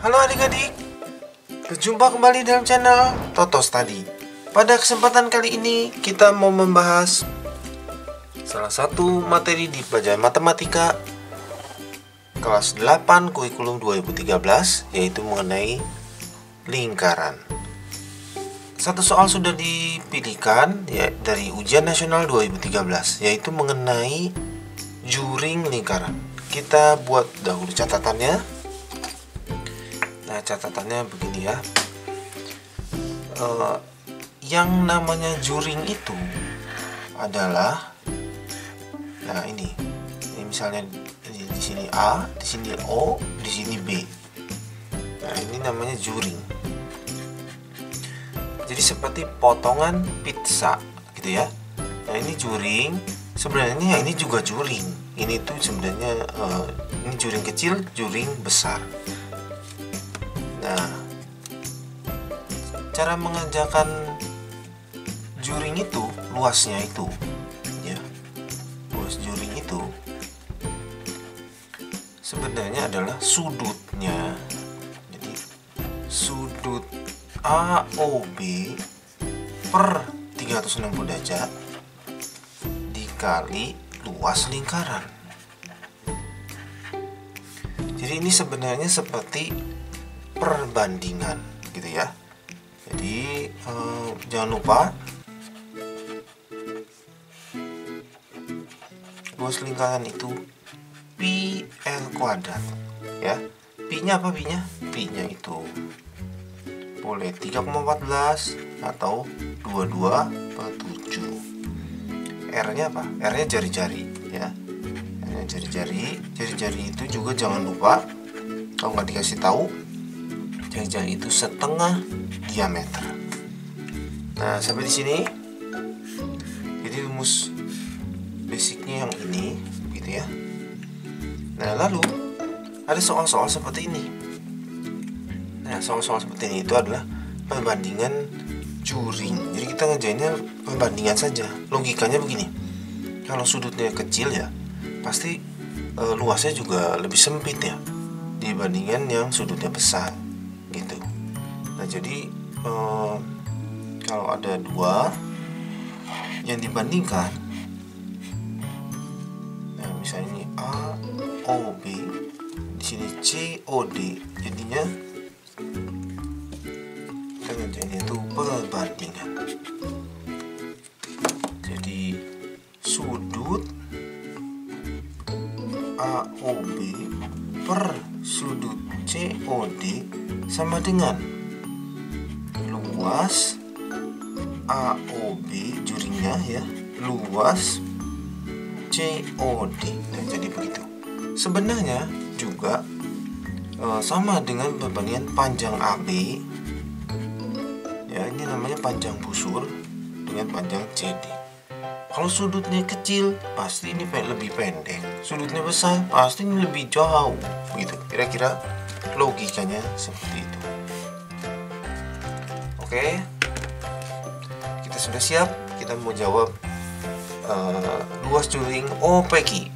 Halo adik-adik, berjumpa kembali dalam channel Toto Study. Pada kesempatan kali ini kita mau membahas salah satu materi di pelajaran matematika kelas 8 kurikulum 2013, yaitu mengenai lingkaran. Satu soal sudah dipilihkan ya, dari ujian nasional 2013, yaitu mengenai juring lingkaran. Kita buat dahulu catatannya. Nah, catatannya begini ya. Yang namanya juring itu adalah, nah ini misalnya di sini A, di sini O, di sini B. Nah, ini namanya juring. Jadi seperti potongan pizza gitu ya. Nah, ini juring. Sebenarnya ini juga juring. Ini tuh sebenarnya ini juring kecil, juring besar. Nah, cara mengerjakan juring itu, luasnya itu ya, luas juring itu sebenarnya adalah sudutnya. Jadi sudut AOB per 360 derajat dikali luas lingkaran. Jadi ini sebenarnya seperti perbandingan gitu ya. Jadi jangan lupa luas lingkaran itu pi L kuadrat ya. Pi-nya apa? Pi-nya itu boleh 3,14 atau 22/7. R-nya apa? R-nya jari-jari ya. R-nya jari-jari. Jari-jari itu juga jangan lupa, kalau nggak dikasih tahu, jari-jari itu setengah diameter. Nah, sampai di sini. Jadi rumus basicnya yang ini, gitu ya. Nah, lalu ada soal-soal seperti ini. Nah, soal-soal seperti ini itu adalah perbandingan juring. Jadi kita ngerjainnya perbandingan saja. Logikanya begini. Kalau sudutnya kecil ya, pasti luasnya juga lebih sempit ya dibandingkan yang sudutnya besar. Gitu. Nah, jadi kalau ada dua yang dibandingkan, nah misalnya ini A O B, di sini C O D, jadinya ini itu perbandingan. Jadi sudut A O B per sudut COD sama dengan luas AOB juringnya ya, luas COD. Nah, jadi begitu. Sebenarnya juga sama dengan perbandingan panjang AB ya, ini namanya panjang busur dengan panjang CD. Kalau sudutnya kecil, pasti ini lebih pendek. Sudutnya besar, pasti ini lebih jauh. Begitu. Kira-kira logikanya seperti itu. Oke. Kita sudah siap. Kita mau jawab luas juring OPQ.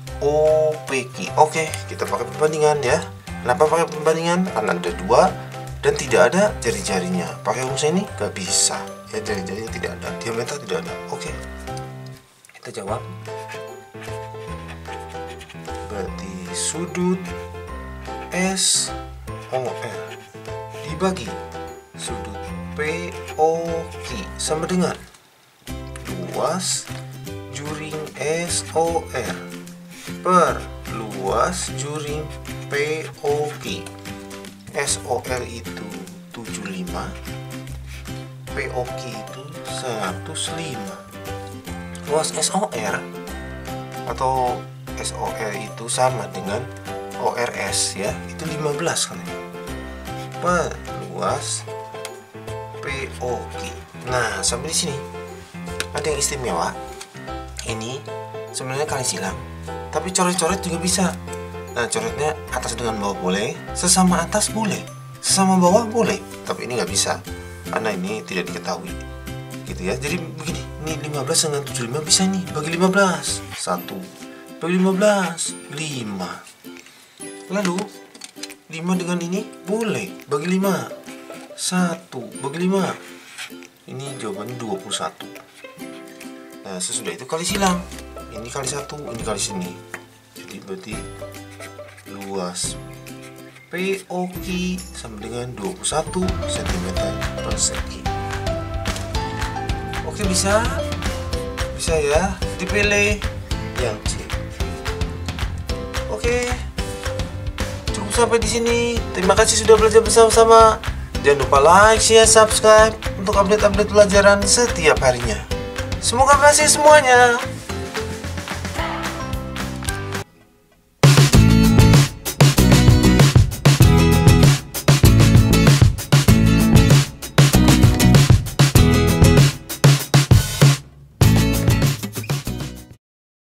Oke, kita pakai perbandingan ya. Kenapa pakai perbandingan? Karena ada dua dan tidak ada jari-jarinya. Pakai rumus ini gak bisa. Ya, jari-jarinya tidak ada, diameter tidak ada. Oke. Kita jawab. Berarti sudut SOR dibagi sudut POQ sama dengan luas juring SOR per luas juring POQ. SOR itu 75, POQ itu 105. Luas SOR atau SOR itu sama dengan ORS ya, itu 15 kan, per luas POQ. Nah, sampai di sini ada yang istimewa. Ini sebenarnya kali silang, tapi coret-coret juga bisa. Nah, coretnya atas dengan bawah boleh, sesama atas boleh, sesama bawah boleh, tapi ini nggak bisa karena ini tidak diketahui. Gitu ya. Jadi begini, ini 15 dengan 75 bisa nih, bagi 15 1, bagi 15 5. Lalu 5 dengan ini boleh. Bagi 5. 1 bagi 5. Ini jawabannya 21. Nah, sesudah itu kali silang. Ini kali 1, ini kali sini. Jadi berarti luas POQ sama dengan 21 cm persegi. Oke, bisa ya, dipilih yang C. Oke, cukup sampai di sini. Terima kasih sudah belajar bersama-sama. Jangan lupa like, share, subscribe untuk update-update pelajaran setiap harinya. Semoga berhasil semuanya.